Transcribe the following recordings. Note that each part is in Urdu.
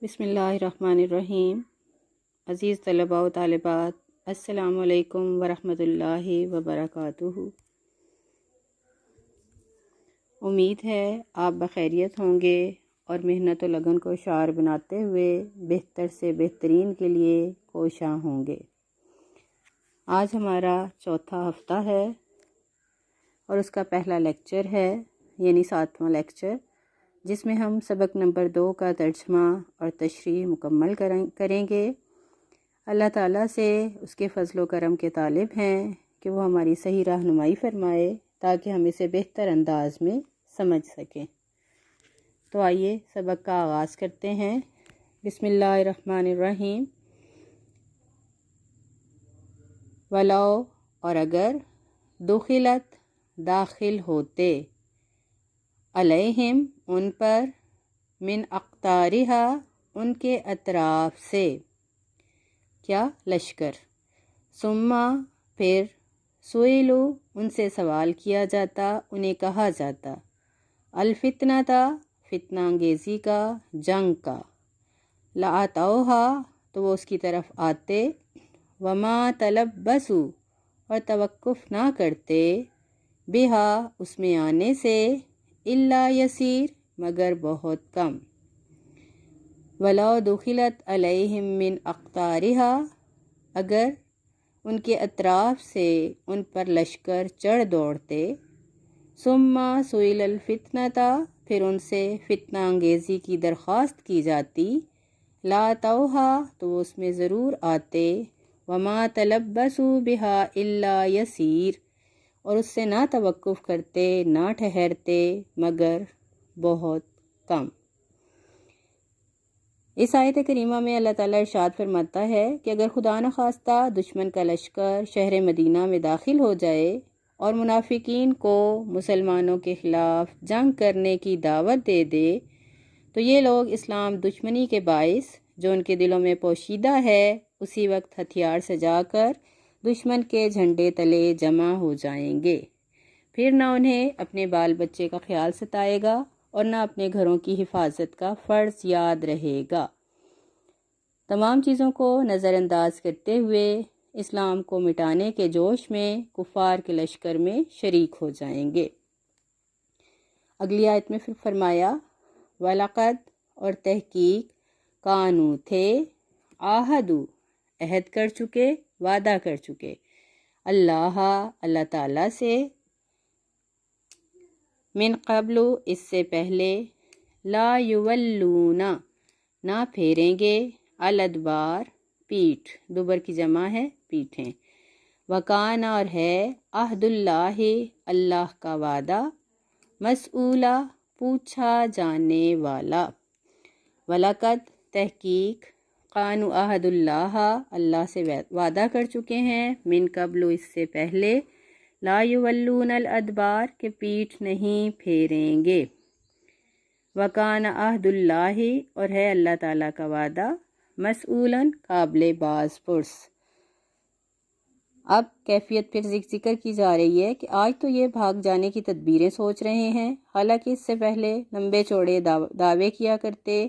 بسم اللہ الرحمن الرحیم۔ عزیز طلباء و طالبات، السلام علیکم ورحمۃ اللہ وبرکاتہ۔ امید ہے آپ بخیریت ہوں گے اور محنت و لگن کو شعار بناتے ہوئے بہتر سے بہترین کے لیے کوشاں ہوں گے۔ آج ہمارا چوتھا ہفتہ ہے اور اس کا پہلا لیکچر ہے، یعنی 7واں لیکچر، جس میں ہم سبق نمبر 2 کا ترجمہ اور تشریح مکمل کریں گے۔ اللہ تعالیٰ سے اس کے فضل و کرم کے طالب ہیں کہ وہ ہماری صحیح رہنمائی فرمائے تاکہ ہم اسے بہتر انداز میں سمجھ سکیں۔ تو آئیے سبق کا آغاز کرتے ہیں۔ بسم اللہ الرحمن الرحیم۔ ولو، اور اگر، دخلت، داخل ہوتے، علیہم، ان پر، من اقطارہا، ان کے اطراف سے، کیا؟ لشکر، ثم، پھر، سئلو، ان سے سوال کیا جاتا، انہیں کہا جاتا، الفتنۃ، فتنہ انگیزی کا، جنگ کا، لآتوہا، تو وہ اس کی طرف آتے، وما تلبسوا، اور توقف نہ کرتے، بہا، اس میں آنے سے، الا یسیر، مگر بہت کم۔ ولو دخلت علیہم من اقطارہا، اگر ان کے اطراف سے ان پر لشکر چڑھ دوڑتے، ثم سئل الفتنۃ، پھر ان سے فتنہ انگیزی کی درخواست کی جاتی، لاتوہا، تو وہ اس میں ضرور آتے، وما تلبسوا بہا الا یسیر، اور اس سے نہ توقف کرتے، نہ ٹھہرتے، مگر بہت کم۔ اس آیت کریمہ میں اللہ تعالیٰ ارشاد فرماتا ہے کہ اگر خدا نخواستہ دشمن کا لشکر شہر مدینہ میں داخل ہو جائے اور منافقین کو مسلمانوں کے خلاف جنگ کرنے کی دعوت دے دے، تو یہ لوگ اسلام دشمنی کے باعث جو ان کے دلوں میں پوشیدہ ہے، اسی وقت ہتھیار سجا کر دشمن کے جھنڈے تلے جمع ہو جائیں گے۔ پھر نہ انہیں اپنے بال بچے کا خیال ستائے گا اور نہ اپنے گھروں کی حفاظت کا فرض یاد رہے گا۔ تمام چیزوں کو نظر انداز کرتے ہوئے اسلام کو مٹانے کے جوش میں کفار کے لشکر میں شریک ہو جائیں گے۔ اگلی آیت میں پھر فرمایا، وَلَقَدْ، اور تحقیق، کانو، تھے، عاہدو، عہد کر چکے، وعدہ کر چکے، اللہ، اللہ تعالیٰ سے، من قبل، اس سے پہلے، لا یولون، نہ پھیریں گے، الادبار، پیٹھ، دبر کی جمع ہے پیٹھیں، وکان، اور ہے، عہد اللہ، اللہ کا وعدہ، مسئولہ، پوچھا جانے والا، وَلَقَدْ، تحقیق، قانو، عہد اللہ، اللہ سے وعدہ کر چکے ہیں، من قبل، اس سے پہلے، لا یولون الادبار، کہ پیٹھ نہیں پھیریں گے، وکان عہد اللہ، اور ہے اللہ تعالیٰ کا وعدہ، مسئولاً، قابل باز پرس۔ اب کیفیت پھر ذکر کی جا رہی ہے کہ آج تو یہ بھاگ جانے کی تدبیریں سوچ رہے ہیں، حالانکہ اس سے پہلے لمبے چوڑے دعوے کیا کرتے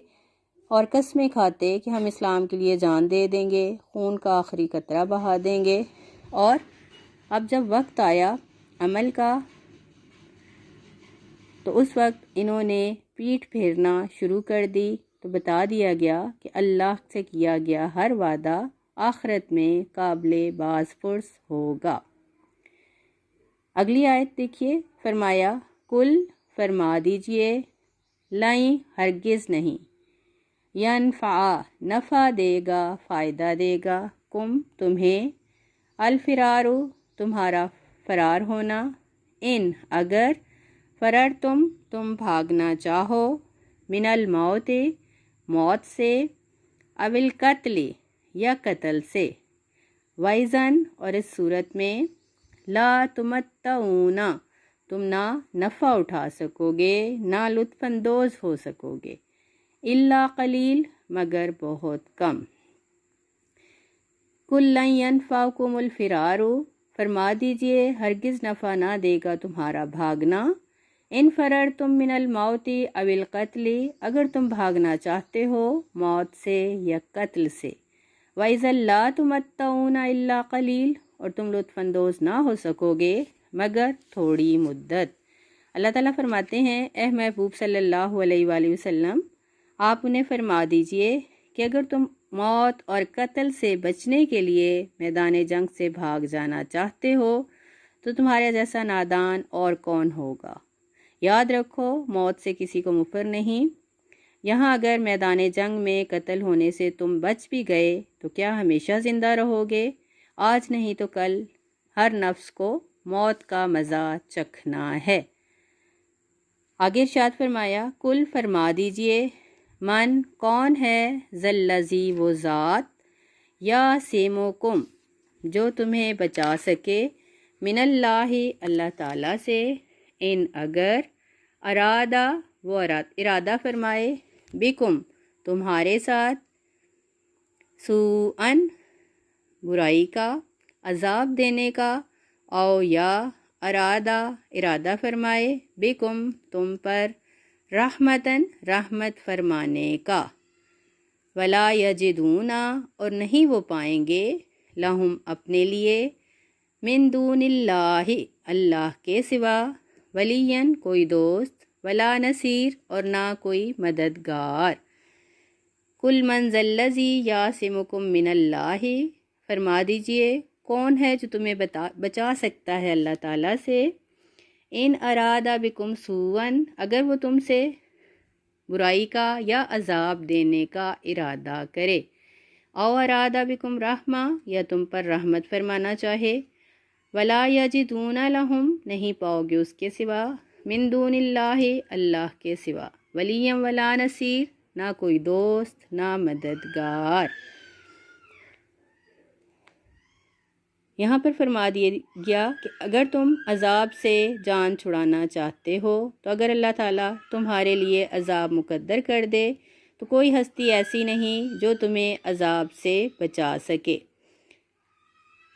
اور قسمیں کھاتے کہ ہم اسلام کے لیے جان دے دیں گے، خون کا آخری قطرہ بہا دیں گے، اور اب جب وقت آیا عمل کا تو اس وقت انہوں نے پیٹھ پھیرنا شروع کر دی۔ تو بتا دیا گیا کہ اللہ سے کیا گیا ہر وعدہ آخرت میں قابل باز پرس ہوگا۔ اگلی آیت دیکھیے، فرمایا، کل، فرما دیجئے، لائیں، ہرگز نہیں، ینفع، نفع دے گا، فائدہ دے گا، کم، تمہیں، الفرار، تمہارا فرار ہونا، ان، اگر، فرار تم بھاگنا چاہو، من الموت، موت سے، او القتل، یا قتل سے، وَإِذًا، اور اس صورت میں، لا تمتعون، تم نہ نفع اٹھا سکو گے، نہ لطف اندوز ہو سکو گے، الا قلیل، مگر بہت کم، قل لن ینفعکم الفرار، فرما دیجئے ہرگز نفع نہ دے گا تمہارا بھاگنا، ان فرر تم من الموتی او القتل، اگر تم بھاگنا چاہتے ہو موت سے یا قتل سے، وَإِذًا لَّا تُمَتَّعُونَ إِلَّا قَلِيلٌ، اور تم لطف اندوز نہ ہو سکو گے مگر تھوڑی مدت۔ اللہ تعالیٰ فرماتے ہیں اے محبوب صلی اللہ علیہ وآلہ وسلم، آپ انہیں فرما دیجئے کہ اگر تم موت اور قتل سے بچنے کے لیے میدان جنگ سے بھاگ جانا چاہتے ہو تو تمہارے جیسا نادان اور کون ہوگا۔ یاد رکھو موت سے کسی کو مفر نہیں۔ یہاں اگر میدان جنگ میں قتل ہونے سے تم بچ بھی گئے تو کیا ہمیشہ زندہ رہو گے؟ آج نہیں تو کل ہر نفس کو موت کا مزہ چکھنا ہے۔ آگے ارشاد فرمایا کل فرما دیجئے من کون ہے ذلذی وہ ذات یا سیموکم جو تمہیں بچا سکے من اللہ اللہ تعالیٰ سے ان اگر ارادہ وہ ارادہ فرمائے بکم تمہارے ساتھ سوءن برائی کا عذاب دینے کا او یا ارادہ فرمائے بکم تم پر رحمتاً رحمت فرمانے کا ولا یجدون اور نہیں وہ پائیں گے لہم اپنے لیے من دون اللہ اللہ کے سوا ولین کوئی دوست ولا نصیر اور نہ کوئی مددگار۔ کل من ذلذی یعصمکم من اللہ فرما دیجئے کون ہے جو تمہیں بچا سکتا ہے اللہ تعالیٰ سے ان ارادہ بکم سوءن اگر وہ تم سے برائی کا یا عذاب دینے کا ارادہ کرے او ارادہ بکم رحمہ یا تم پر رحمت فرمانا چاہے ولا یجدون لہم نہیں پاؤ گے اس کے سوا من دون اللہ اللہ کے سوا ولیم ولا نصیر نہ کوئی دوست نہ مددگار۔ یہاں پر فرما دیا گیا کہ اگر تم عذاب سے جان چھڑانا چاہتے ہو تو اگر اللہ تعالیٰ تمہارے لیے عذاب مقدر کر دے تو کوئی ہستی ایسی نہیں جو تمہیں عذاب سے بچا سکے۔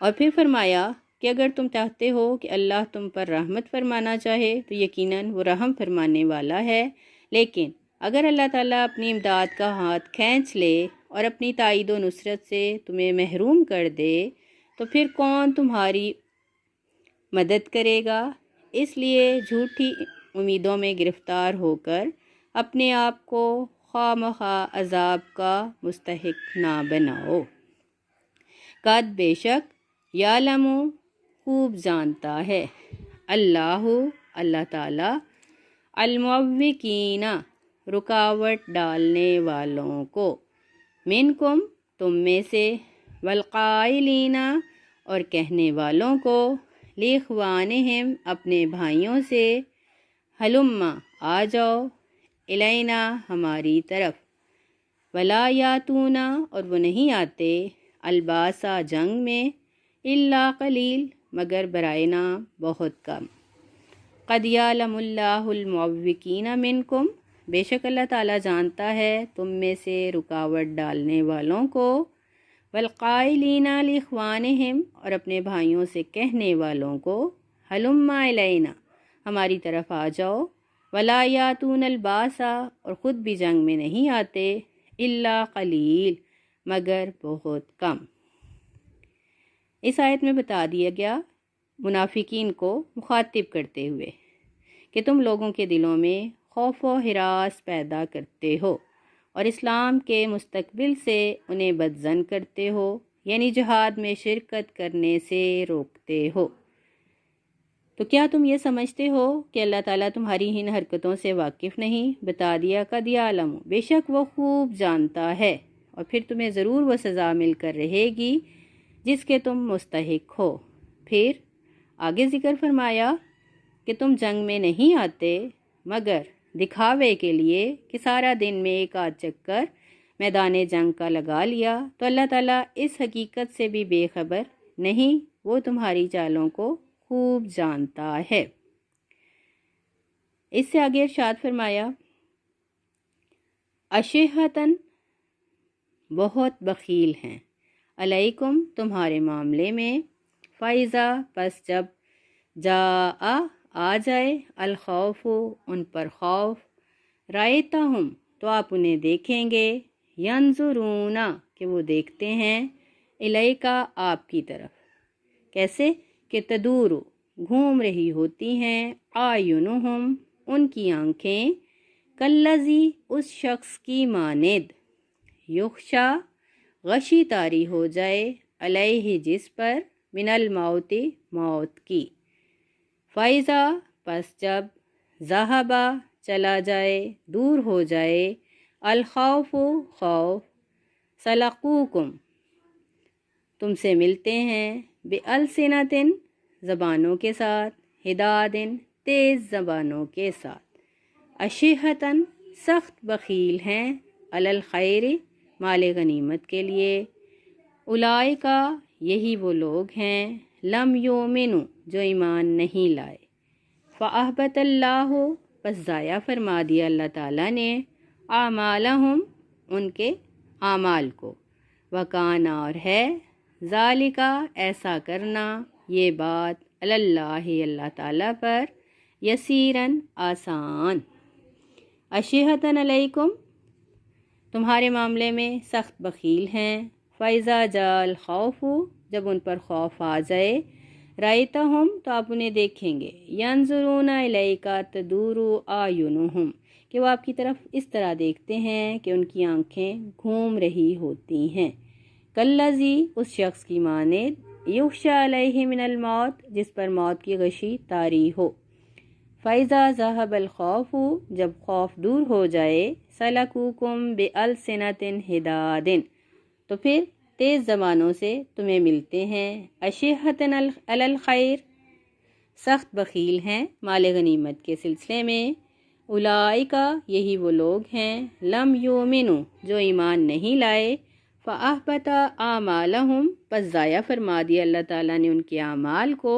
اور پھر فرمایا کہ اگر تم چاہتے ہو کہ اللہ تم پر رحمت فرمانا چاہے تو یقیناً وہ رحم فرمانے والا ہے، لیکن اگر اللہ تعالیٰ اپنی امداد کا ہاتھ کھینچ لے اور اپنی تائید و نصرت سے تمہیں محروم کر دے تو پھر کون تمہاری مدد کرے گا؟ اس لیے جھوٹی امیدوں میں گرفتار ہو کر اپنے آپ کو خواہ مخواہ عذاب کا مستحق نہ بناؤ۔ قد بے شک یعلم خوب جانتا ہے اللہ تعالیٰ المعوقین رکاوٹ ڈالنے والوں کو منکم تم میں سے والقائلین اور کہنے والوں کو لاخوانہم اپنے بھائیوں سے ہلما آ جاؤ الینا ہماری طرف ولا یاتون اور وہ نہیں آتے الباسا جنگ میں الا قلیل مگر برائے نام بہت کم۔ قد یعلم اللہ المعوقین منکم بے شک اللہ تعالیٰ جانتا ہے تم میں سے رکاوٹ ڈالنے والوں کو والقائلین لاخوانہم اور اپنے بھائیوں سے کہنے والوں کو ہلما الینا ہماری طرف آ جاؤ ولا یاتون الباسا اور خود بھی جنگ میں نہیں آتے الا قلیل مگر بہت کم۔ اس آیت میں بتا دیا گیا منافقین کو مخاطب کرتے ہوئے کہ تم لوگوں کے دلوں میں خوف و ہراس پیدا کرتے ہو اور اسلام کے مستقبل سے انہیں بدظن کرتے ہو، یعنی جہاد میں شرکت کرنے سے روکتے ہو۔ تو کیا تم یہ سمجھتے ہو کہ اللہ تعالیٰ تمہاری ان حرکتوں سے واقف نہیں؟ بتا دیا قد یعلم بے شک وہ خوب جانتا ہے اور پھر تمہیں ضرور وہ سزا مل کر رہے گی جس کے تم مستحق ہو۔ پھر آگے ذکر فرمایا کہ تم جنگ میں نہیں آتے مگر دکھاوے کے لیے کہ سارا دن میں ایک آدھ چکر میدان جنگ کا لگا لیا، تو اللہ تعالیٰ اس حقیقت سے بھی بے خبر نہیں، وہ تمہاری چالوں کو خوب جانتا ہے۔ اس سے آگے ارشاد فرمایا اشحتاً بہت بخیل ہیں علیکم تمہارے معاملے میں فائزہ پس جب جاء آ جائے الخوف ان پر خوف، رائتہم تو آپ انہیں دیکھیں گے، ینظرون کہ وہ دیکھتے ہیں، الیکا آپ کی طرف، کیسے کہ تدور گھوم رہی ہوتی ہیں، اعینہم ان کی آنکھیں، کالذی اس شخص کی مانند، یخشا غشی طاری ہو جائے، علیہ جس پر، من الموت موت کی، فائزہ پس جب، ذہبا چلا جائے، دور ہو جائے، الخوف خوف، سلقوکم تم سے ملتے ہیں، بِأَلْسِنَةٍ زبانوں کے ساتھ، حدادٍ تیز زبانوں کے ساتھ، اشہتاً سخت بخیل ہیں، علی الخیر مال غنیمت کے لیے، اولئک یہی وہ لوگ ہیں، لم یؤمنوا جو ایمان نہیں لائے، فأحبط اللہ پس ضائع فرما دیا اللہ تعالیٰ نے، اعمالہم ان کے اعمال کو، وکان اور ہے، ذالک ایسا کرنا، یہ بات، علی اللہ اللہ تعالیٰ پر، یسیراً آسان، اشہتاً علیکم تمہارے معاملے میں سخت بخیل ہیں، فَإِذَا جَاءَ الْخَوْفُ جب ان پر خوف آ جائے، رَأَيْتَهُمْ تو آپ انہیں دیکھیں گے، يَنظُرُونَ إِلَيْكَ تَدُورُ أَعْيُنُهُمْ کہ وہ آپ کی طرف اس طرح دیکھتے ہیں کہ ان کی آنکھیں گھوم رہی ہوتی ہیں، کالذی اس شخص کی مانند، یغشی علیہ من الموت جس پر موت کی غشی طاری ہو، فَإِذَا ذَهَبَ الْخَوْفُ جب خوف دور ہو جائے، سَلَكُوكُمْ بِأَلْسِنَةٍ حِدَادٍ تو پھر تیز زبانوں سے تمہیں ملتے ہیں، اشہتاً علی الخیر سخت بخیل ہیں مال غنیمت کے سلسلے میں، اولئک یہی وہ لوگ ہیں، لم یؤمنوا جو ایمان نہیں لائے، فأحبط اعمالہم پس ضائع فرما دیا اللہ تعالیٰ نے ان کے اعمال کو،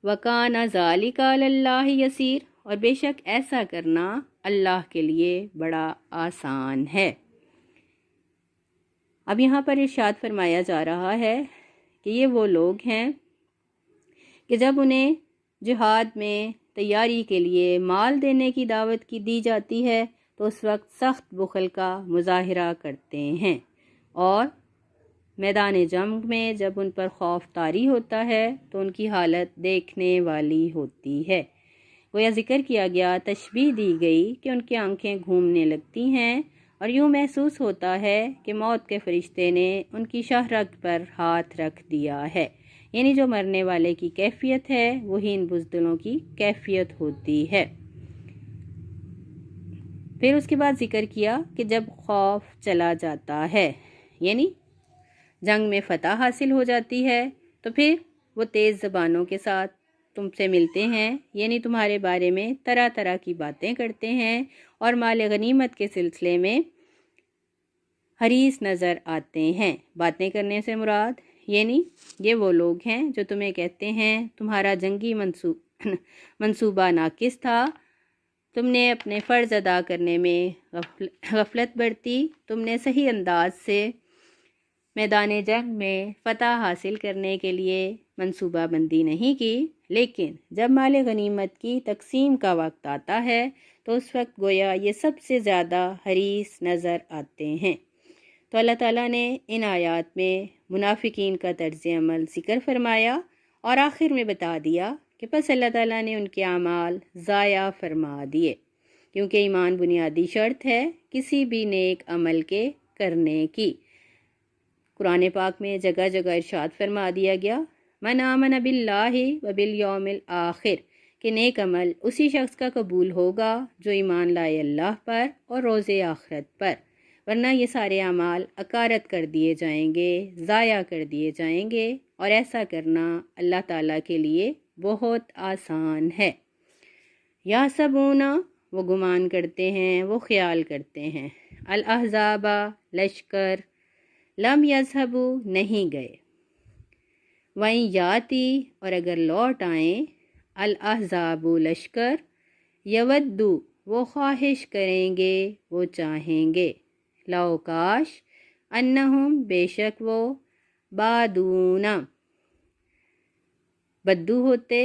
وکان ذالک علی اللہ یسیر اور بے شک ایسا کرنا اللہ کے لیے بڑا آسان ہے۔ اب یہاں پر ارشاد فرمایا جا رہا ہے کہ یہ وہ لوگ ہیں کہ جب انہیں جہاد میں تیاری کے لیے مال دینے کی دعوت کی دی جاتی ہے تو اس وقت سخت بخل کا مظاہرہ کرتے ہیں، اور میدان جنگ میں جب ان پر خوف طاری ہوتا ہے تو ان کی حالت دیکھنے والی ہوتی ہے۔ گویا ذکر کیا گیا، تشبیہ دی گئی کہ ان کی آنکھیں گھومنے لگتی ہیں اور یوں محسوس ہوتا ہے کہ موت کے فرشتے نے ان کی شاہرگ پر ہاتھ رکھ دیا ہے، یعنی جو مرنے والے کی کیفیت ہے وہی ان بزدلوں کی کیفیت ہوتی ہے۔ پھر اس کے بعد ذکر کیا کہ جب خوف چلا جاتا ہے، یعنی جنگ میں فتح حاصل ہو جاتی ہے، تو پھر وہ تیز زبانوں کے ساتھ تم سے ملتے ہیں، یعنی تمہارے بارے میں طرح طرح کی باتیں کرتے ہیں اور مال غنیمت کے سلسلے میں حریص نظر آتے ہیں۔ باتیں کرنے سے مراد یعنی یہ وہ لوگ ہیں جو تمہیں کہتے ہیں تمہارا جنگی منصوبہ ناقص تھا، تم نے اپنے فرض ادا کرنے میں غفلت برتی، تم نے صحیح انداز سے میدان جنگ میں فتح حاصل کرنے کے لیے منصوبہ بندی نہیں کی، لیکن جب مال غنیمت کی تقسیم کا وقت آتا ہے تو اس وقت گویا یہ سب سے زیادہ حریص نظر آتے ہیں۔ تو اللہ تعالیٰ نے ان آیات میں منافقین کا طرز عمل ذکر فرمایا اور آخر میں بتا دیا کہ پس اللہ تعالیٰ نے ان کے اعمال ضائع فرما دیے، کیونکہ ایمان بنیادی شرط ہے کسی بھی نیک عمل کے کرنے کی۔ قرآن پاک میں جگہ جگہ ارشاد فرما دیا گیا، من آمن باللہ و بالیوم الآخر کہ نیک عمل اسی شخص کا قبول ہوگا جو ایمان لائے اللہ پر اور روز آخرت پر، ورنہ یہ سارے اعمال اکارت کر دیے جائیں گے، ضائع کر دیے جائیں گے، اور ایسا کرنا اللہ تعالیٰ کے لیے بہت آسان ہے۔ یحسبون وہ گمان کرتے ہیں، وہ خیال کرتے ہیں، الاحزاب لشکر، لم یذہبوا نہیں گئے، وَإِن یاتی اور اگر لوٹ آئیں، الاحزاب لشکر، یودو وہ خواہش کریں گے، وہ چاہیں گے، لو کاش، انہم بے شک وہ، بادون بدو ہوتے،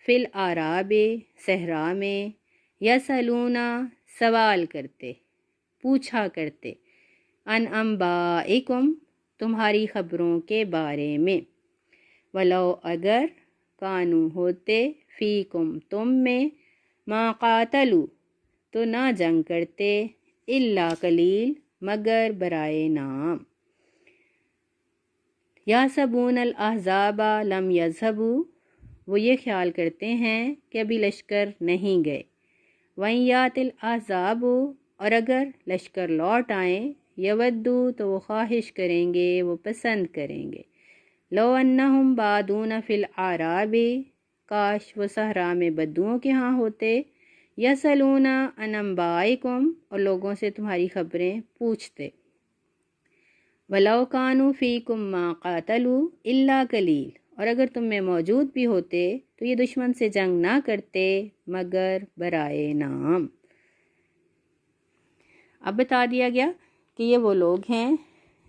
فی العراب صحرا میں، یسألونا سوال کرتے، پوچھا کرتے، ان انبائکم تمہاری خبروں کے بارے میں، ولو اگر کانو ہوتے فیکم تم میں، ما قاتلو تو نہ جنگ کرتے، الا قلیل مگر برائے نام، یحسبون الاحزاب لم یذهبوا وہ یہ خیال کرتے ہیں کہ ابھی لشکر نہیں گئے، وَإِن یَأْتِ الْأَحْزَابُ اور اگر لشکر لوٹ آئیں، یودو تو وہ خواہش کریں گے، وہ پسند کریں گے، لو انہم بادون فی العراب کاش وہ صحرا میں بدوؤں کے ہاں ہوتے، یسألون عن انبائکم اور لوگوں سے تمہاری خبریں پوچھتے، وَلَوْ كَانُوا فِيكُمْ مَا قَاتَلُوا إِلَّا قَلِيلٌ اور اگر تم میں موجود بھی ہوتے تو یہ دشمن سے جنگ نہ کرتے مگر برائے نام۔ اب بتا دیا گیا کہ یہ وہ لوگ ہیں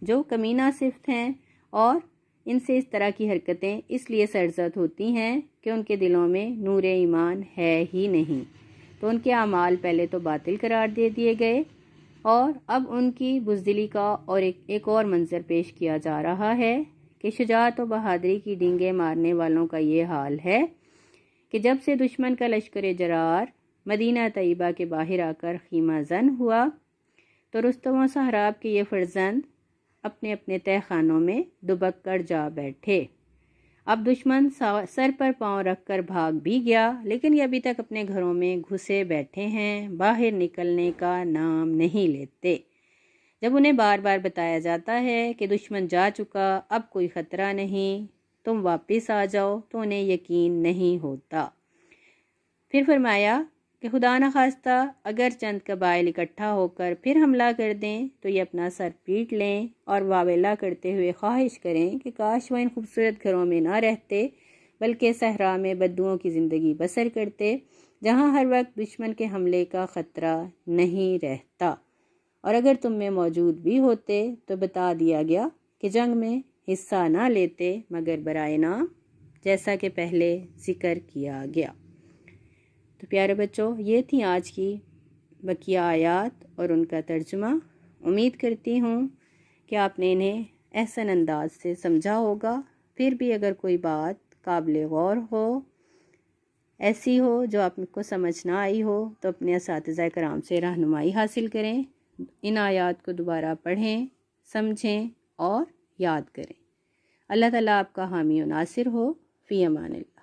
جو کمینہ صفت ہیں اور ان سے اس طرح کی حرکتیں اس لیے سرزد ہوتی ہیں کہ ان کے دلوں میں نور ایمان ہے ہی نہیں، تو ان کے اعمال پہلے تو باطل قرار دے دیے گئے، اور اب ان کی بزدلی کا اور ایک اور منظر پیش کیا جا رہا ہے کہ شجاعت و بہادری کی ڈینگیں مارنے والوں کا یہ حال ہے کہ جب سے دشمن کا لشکر جرار مدینہ طیبہ کے باہر آ کر خیمہ زن ہوا تو رستم و سہراب کے یہ فرزند اپنے اپنے تہہ خانوں میں دبک کر جا بیٹھے۔ اب دشمن سر پر پاؤں رکھ کر بھاگ بھی گیا، لیکن یہ ابھی تک اپنے گھروں میں گھسے بیٹھے ہیں، باہر نکلنے کا نام نہیں لیتے۔ جب انہیں بار بار بتایا جاتا ہے کہ دشمن جا چکا، اب کوئی خطرہ نہیں، تم واپس آ جاؤ، تو انہیں یقین نہیں ہوتا۔ پھر فرمایا کہ خدا نخواستہ اگر چند قبائل اکٹھا ہو کر پھر حملہ کر دیں تو یہ اپنا سر پیٹ لیں اور واویلا کرتے ہوئے خواہش کریں کہ کاش وہ ان خوبصورت گھروں میں نہ رہتے بلکہ صحرا میں بدوؤں کی زندگی بسر کرتے، جہاں ہر وقت دشمن کے حملے کا خطرہ نہیں رہتا، اور اگر تم میں موجود بھی ہوتے تو بتا دیا گیا کہ جنگ میں حصہ نہ لیتے مگر برائے نام، جیسا کہ پہلے ذکر کیا گیا۔ تو پیارے بچوں، یہ تھی آج کی بقیہ آیات اور ان کا ترجمہ۔ امید کرتی ہوں کہ آپ نے انہیں احسن انداز سے سمجھا ہوگا۔ پھر بھی اگر کوئی بات قابل غور ہو، ایسی ہو جو آپ کو سمجھ نہ آئی ہو، تو اپنے اساتذہ کرام سے رہنمائی حاصل کریں، ان آیات کو دوبارہ پڑھیں، سمجھیں اور یاد کریں۔ اللہ تعالیٰ آپ کا حامی و ناصر ہو۔ فی امان اللہ۔